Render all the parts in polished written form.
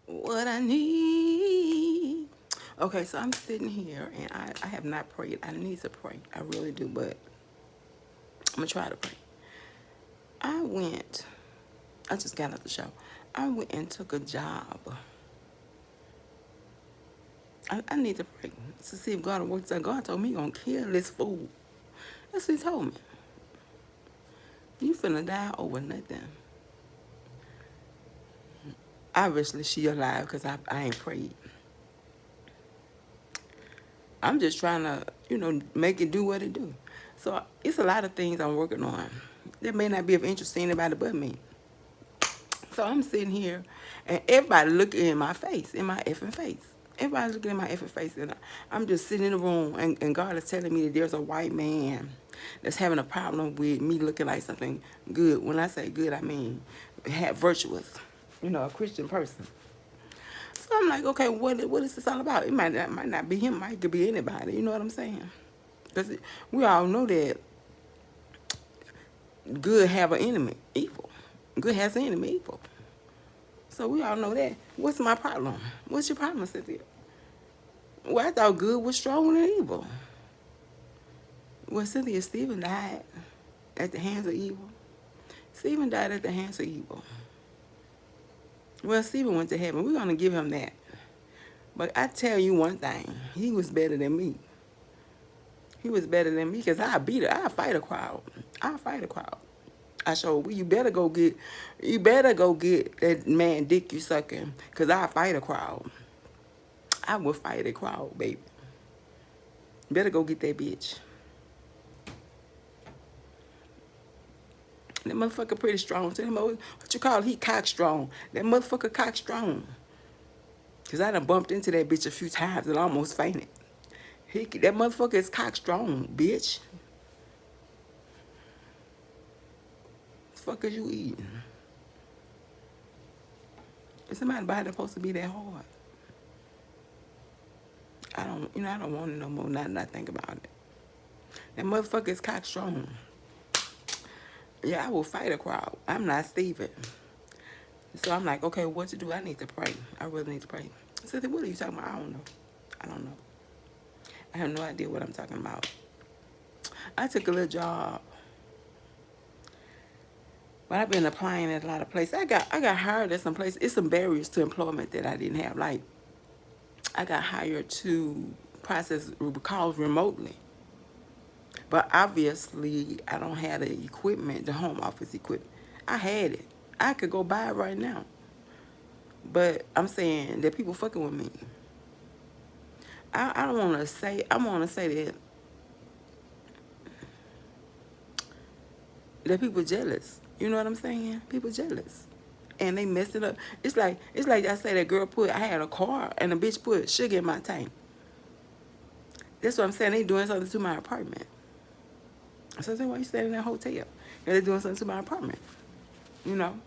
what I need. Okay, so I'm sitting here and I have not prayed. I need to pray. I really do, but I'm gonna try to pray. I went, I just got out the show. I went and took a job. I need to pray to see if God will work. God told me he gonna kill this fool. That's what he told me. You finna die over nothing. Obviously, she alive because I ain't prayed. I'm just trying to, make it do what it do. So it's a lot of things I'm working on that may not be of interest to anybody but me. So I'm sitting here, and everybody looking in my face, in my effing face. Everybody's looking in my effing face, and I'm just sitting in the room, and God is telling me that there's a white man that's having a problem with me looking like something good. When I say good, I mean virtuous, a Christian person. So I'm like, okay, what is this all about? It might not be him, it could be anybody. You know what I'm saying? Because we all know that good have an enemy, evil. Good has an enemy, evil. So we all know that. What's my problem? What's your problem, Cynthia? Well, I thought good was stronger than evil. Well, Cynthia, Stephen died at the hands of evil. Stephen died at the hands of evil. Well, Stephen went to heaven. We're going to give him that. But I tell you one thing. He was better than me. He was better than me because I beat her. I fight a crowd. I fight a crowd. I showed, well, you better go get that man dick you sucking because I fight a crowd. I will fight a crowd, baby. Better go get that bitch. That motherfucker pretty strong. Tell him what you call it? He cock strong. That motherfucker cock strong. Cause I done bumped into that bitch a few times and almost fainted. That motherfucker is cock strong, bitch. What the fuck is you eating? Is somebody body supposed to be that hard? I don't want it no more now that I think about it. That motherfucker is cock strong. Yeah, I will fight a crowd. I'm not Steven. So I'm like, okay, what to do? I need to pray. I really need to pray. I said, what are you talking about? I don't know. I don't know. I have no idea what I'm talking about. I took a little job, but I've been applying at a lot of places. I got hired at some places. It's some barriers to employment that I didn't have. Like, I got hired to process calls remotely. But obviously, I don't have the equipment, the home office equipment. I had it. I could go buy it right now. But I'm saying that people fucking with me. I don't want to say, I want to say that people jealous. You know what I'm saying? People jealous. And they messed it up. It's like I say that girl I had a car and a bitch put sugar in my tank. That's what I'm saying. They doing something to my apartment. So I said, why you staying in that hotel? And they doing something to my apartment. You know?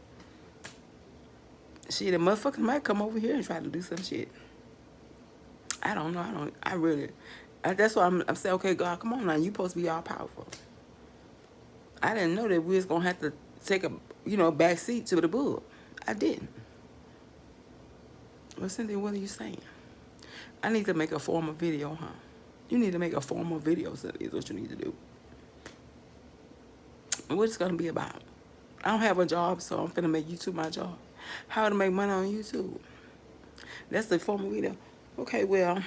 Shit, the motherfuckers might come over here and try to do some shit. I don't know. That's why I'm saying, okay, God, come on now. You supposed to be all powerful. I didn't know that we was going to have to take a, back seat to the bull. I didn't. Well, Cynthia, what are you saying? I need to make a formal video, huh? You need to make a formal video, Cynthia, is what you need to do. What it's going to be about. I don't have a job, so I'm finna make YouTube my job. How to make money on YouTube. That's the formal video. Okay, well,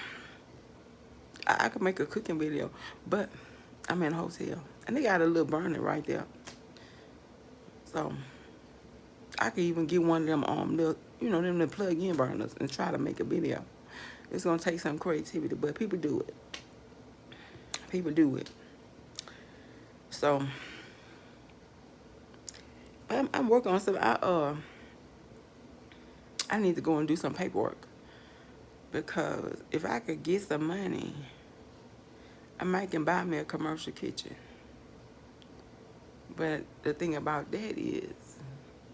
I could make a cooking video, but I'm in a hotel. And they got a little burner right there. So, I could even get one of them, little, them little plug-in burners and try to make a video. It's going to take some creativity, but people do it. People do it. So, I'm working on something. I need to go and do some paperwork. Because if I could get some money, I might can buy me a commercial kitchen. But the thing about that is,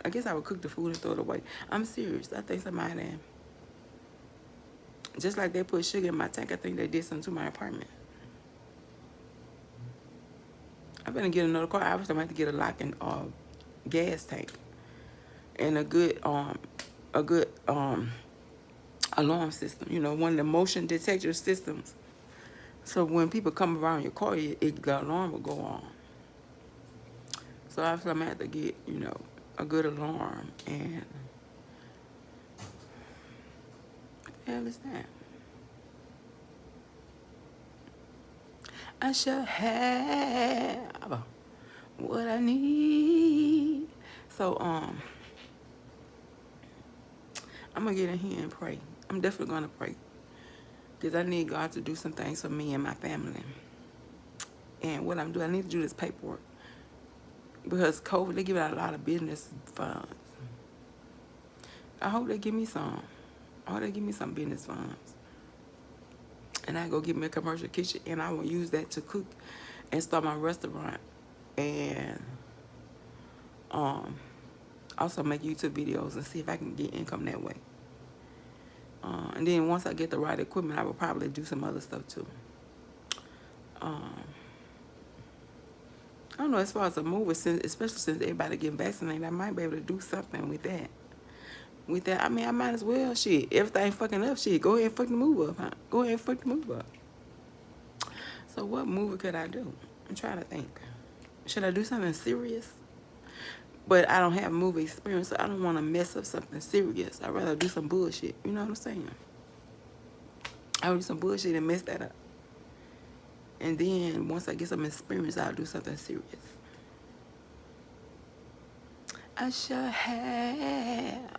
I guess I would cook the food and throw it away. I'm serious. I think somebody, just like they put sugar in my tank, I think they did something to my apartment. I'm gonna get another car. I was gonna have to get a locking gas tank and a good alarm system, you know, one of the motion detector systems. So when people come around your car, the alarm will go on. So I feel I'm gonna have to get, you know, a good alarm. And what the hell is that? I shall have what I need. So I'm gonna get in here and pray. I'm definitely gonna pray, because I need God to do some things for me and my family. And what I'm doing, I need to do this paperwork, because COVID, they give out a lot of business funds. I hope they give me some. I hope they give me some business funds. And I go get me a commercial kitchen, and I will use that to cook and start my restaurant. And also make YouTube videos and see if I can get income that way. And then once I get the right equipment, I will probably do some other stuff too. I don't know, as far as a movie, especially since everybody getting vaccinated, I might be able to do something with that. I mean, I might as well, shit. Everything fucking up, shit. Go ahead and fuck the movie up, huh? Go ahead and fuck the movie up. So what movie could I do? I'm trying to think. Should I do something serious? But I don't have movie experience, so I don't want to mess up something serious. I'd rather do some bullshit. You know what I'm saying? I would do some bullshit and mess that up. And then once I get some experience, I'll do something serious. I shall have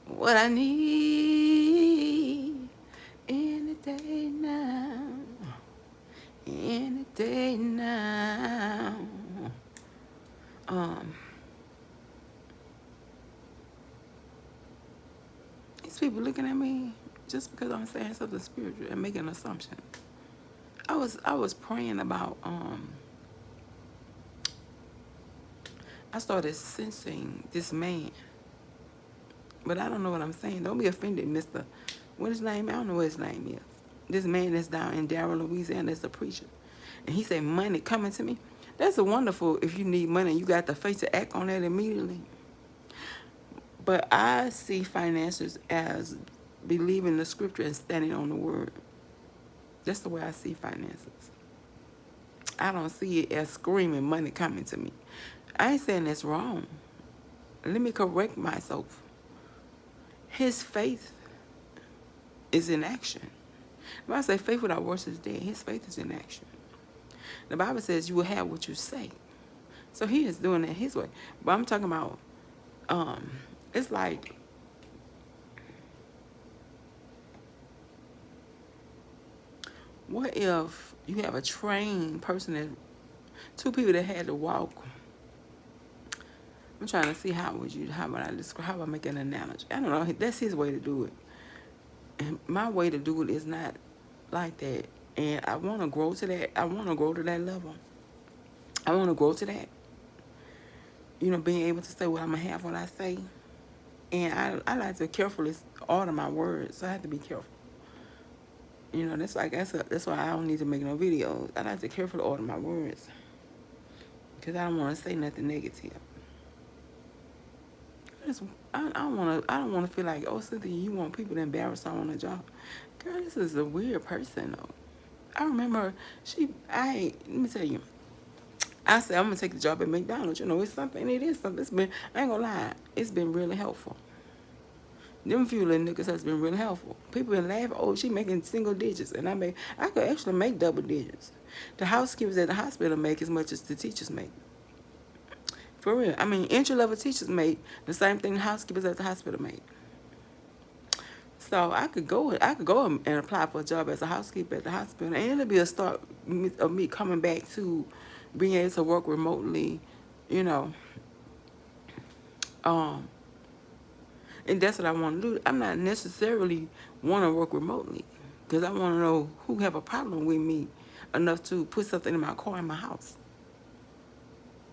what I need any day now. Any day now. These people looking at me just because I'm saying something spiritual and making an assumption. I was praying about I started sensing this man, but I don't know what I'm saying. Don't be offended, Mr. What his name? I don't know what his name is. This man that's down in Darrell, Louisiana, that's a preacher, and he said money coming to me. That's a wonderful if you need money and you got the faith to act on that immediately. But I see finances as believing the scripture and standing on the word. That's the way I see finances. I don't see it as screaming money coming to me. I ain't saying that's wrong. Let me correct myself. His faith is in action. When I say faith without works is dead, his faith is in action. The Bible says you will have what you say. So he is doing it his way. But I'm talking about, it's like, what if you have a trained person, that two people that had to walk? I'm trying to see how would I make an analogy? I don't know. That's his way to do it. And my way to do it is not like that. And I want to grow to that. I want to grow to that level. I want to grow to that. You know, being able to say what I'm going to have when I say. And I like to carefully order my words, so I have to be careful. You know, that's why I don't need to make no videos. I like to carefully order my words, because I don't want to say nothing negative. I don't want to feel like, oh, Cynthia, you want people to embarrass her on the job. Girl, this is a weird person, though. I remember let me tell you, I said, I'm going to take the job at McDonald's. You know, it is something. I ain't going to lie, it's been really helpful. Them few little niggas has been really helpful. People been laughing, oh, she making single digits. And I could actually make double digits. The housekeepers at the hospital make as much as the teachers make. For real. I mean, entry-level teachers make the same thing the housekeepers at the hospital make. So I could go and apply for a job as a housekeeper at the hospital, and it'll be a start of me coming back to being able to work remotely, you know. And that's what I want to do. I'm not necessarily want to work remotely, because I want to know who have a problem with me enough to put something in my car in my house.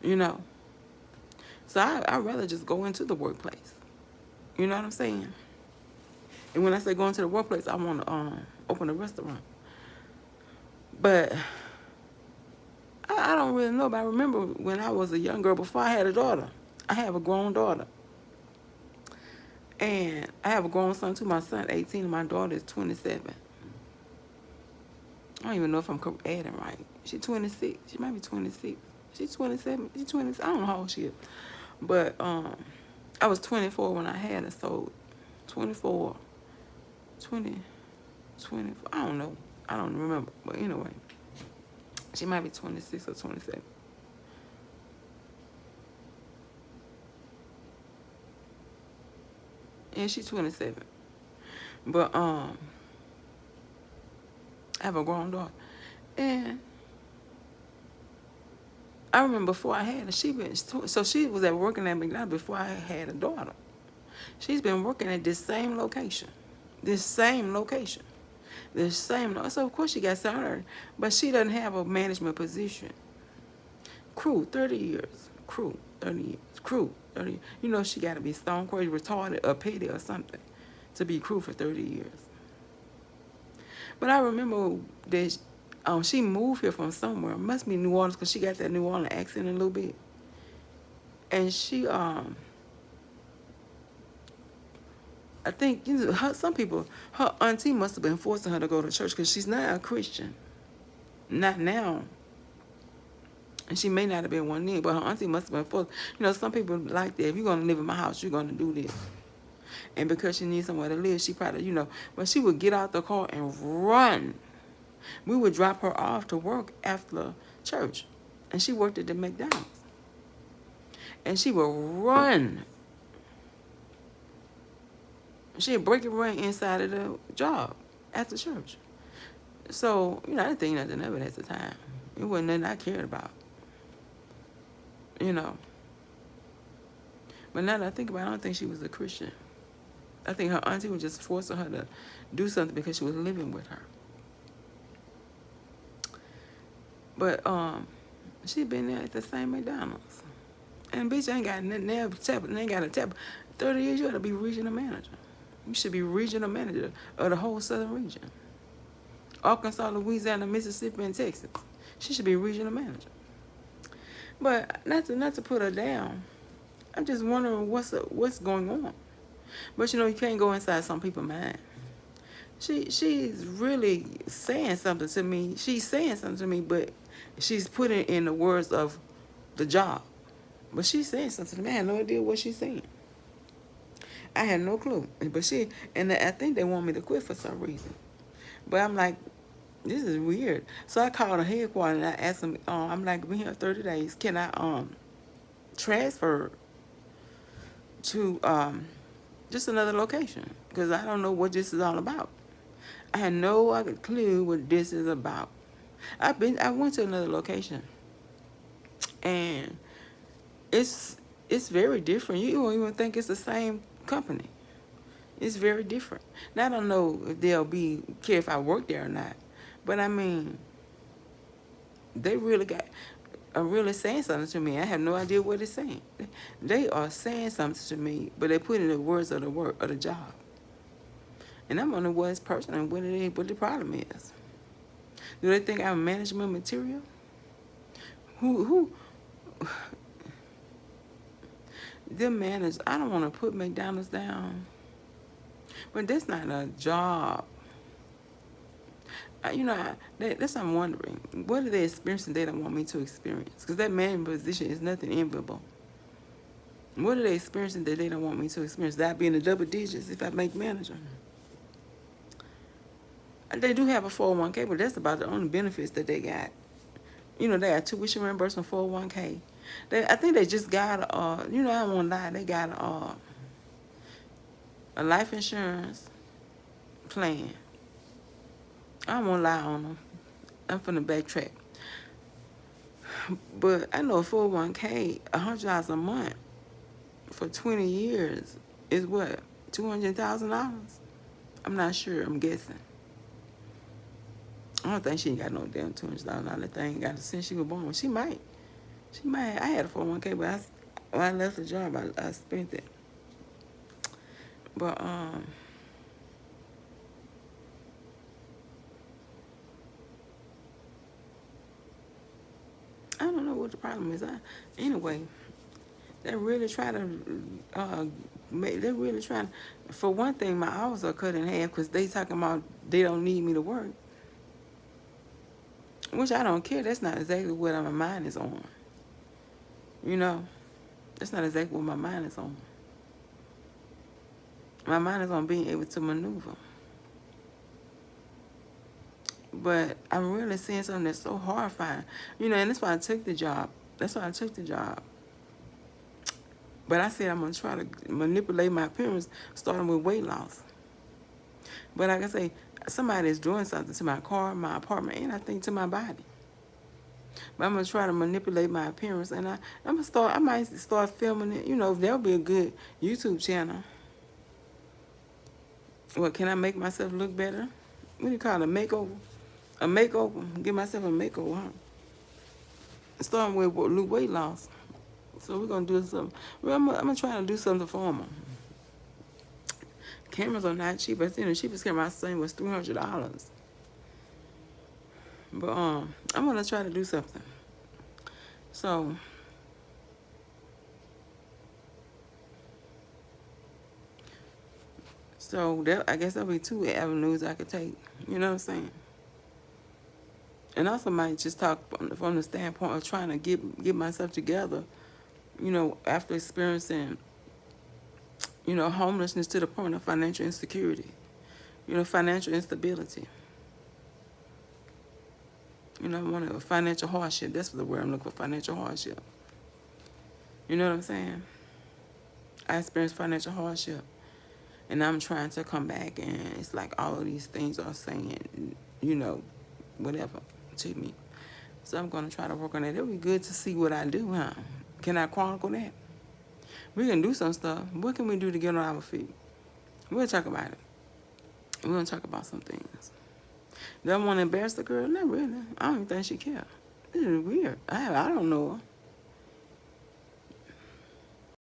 You know. So I'd rather just go into the workplace. You know what I'm saying? And when I say go into the workplace, I want to open a restaurant. But I don't really know. But I remember when I was a young girl, before I had a daughter, I have a grown daughter. And I have a grown son too. My son 18 and my daughter is 27. I don't even know if I'm adding right. She's 26. She might be 26. She's 27. She's 20. I don't know how old she is. But I was 24 when I had her. So 24, 20, 24. I don't know. I don't remember. But anyway, she might be 26 or 27. And she's 27. But I have a grown daughter. And I remember before I had her, she was at working at McDonald's before I had a daughter. She's been working at this same location. So of course she got salary, but she doesn't have a management position. Crew, 30 years. Crew, 30 years. Crew, 30 years. You know she got to be stone cold, retarded, or petty or something to be crew for 30 years. But I remember that she moved here from somewhere. It must be New Orleans because she got that New Orleans accent a little bit. And she, I think, some people, her auntie must have been forcing her to go to church because she's not a Christian. Not now. And she may not have been one then, but her auntie must have been forced. Some people like that. If you're going to live in my house, you're going to do this. And because she needs somewhere to live, she probably, but she would get out the car and run. We would drop her off to work after church. And she worked at the McDonald's. And she would run. She'd break and run inside of the job after church. So, I didn't think nothing of it at the time. It wasn't nothing I cared about. But now that I think about it, I don't think she was a Christian. I think her auntie was just forcing her to do something because she was living with her. But she been there at the same McDonald's. And bitch ain't got nothing there, ain't got a tap. 30 years, you ought to be regional manager. You should be regional manager of the whole southern region. Arkansas, Louisiana, Mississippi, and Texas. She should be regional manager. But not to put her down. I'm just wondering what's going on. But you can't go inside some people's mind. She's really saying something to me. She's saying something to me, but she's putting in the words of the job. But she's saying something to me. I had no idea what she's saying. I had no clue. But I think they want me to quit for some reason. But I'm like, this is weird. So I called the headquarters and I asked them, I'm like, been here 30 days. Can I transfer to just another location? Because I don't know what this is all about. I had no other clue what this is about. I went to another location, and it's very different. You don't even think it's the same company. It's very different. Now I don't know if they'll care if I work there or not, but I mean, they really really saying something to me. I have no idea what it's saying. They are saying something to me, but they put in the words of the work of the job. And I'm wondering what it's personal and what the problem is. Do they think I'm management material? Who them managers, I don't want to put McDonald's down, but that's not a job. That's what I'm wondering. What are they experiencing they don't want me to experience? Because that management position is nothing enviable. What are they experiencing that they don't want me to experience? That I'd be in the double digits if I make manager. They do have a 401k, but that's about the only benefits that they got. They got tuition reimbursement, 401k. I think they just got, I don't want to lie, they got a life insurance plan. I don't want to lie on them. I'm finna backtrack. But I know a 401k, $100 a month for 20 years is what? $200,000? I'm not sure, I'm guessing. I don't think she ain't got no damn $200,000. That thing got it since she was born. She might. I had a 401k, but when I left the job, I spent it. But I don't know what the problem is. Anyway, they really try to They're really trying. For one thing, my hours are cut in half because they talking about they don't need me to work, which I don't care. That's not exactly what my mind is on. You know, that's not exactly what my mind is on. My mind is on being able to maneuver. But I'm really seeing something that's so horrifying. You know, and that's why I took the job. That's why I took the job. But I said I'm going to try to manipulate my appearance, starting with weight loss. But like I say, somebody is doing something to my car, my apartment, and I think to my body. But I'm going to try to manipulate my appearance. And I might start filming it. You know, that'll be a good YouTube channel. What, can I make myself look better? What do you call it, a makeover? A makeover? Give myself a makeover, huh? Starting with weight loss. So we're going to do something. Well, I'm going to try to do something for them. Cameras are not cheap. I think the cheapest camera I seen was $300. But I'm going to try to do something. So I guess there'll be two avenues I could take. You know what I'm saying? And also might just talk from the standpoint of trying to get myself together, you know, after experiencing, you know, homelessness to the point of financial insecurity, you know, financial instability. You know, financial hardship. That's the word I'm looking for, financial hardship. You know what I'm saying? I experienced financial hardship. And I'm trying to come back, and it's like all of these things are saying, you know, whatever to me. So I'm going to try to work on that. It'll be good to see what I do, huh? Can I chronicle that? We can do some stuff. What can we do to get on our feet? We'll talk about it. We're going to talk about some things. Do I want to embarrass the girl? Not really. I don't even think she cares. This is weird. I don't know her.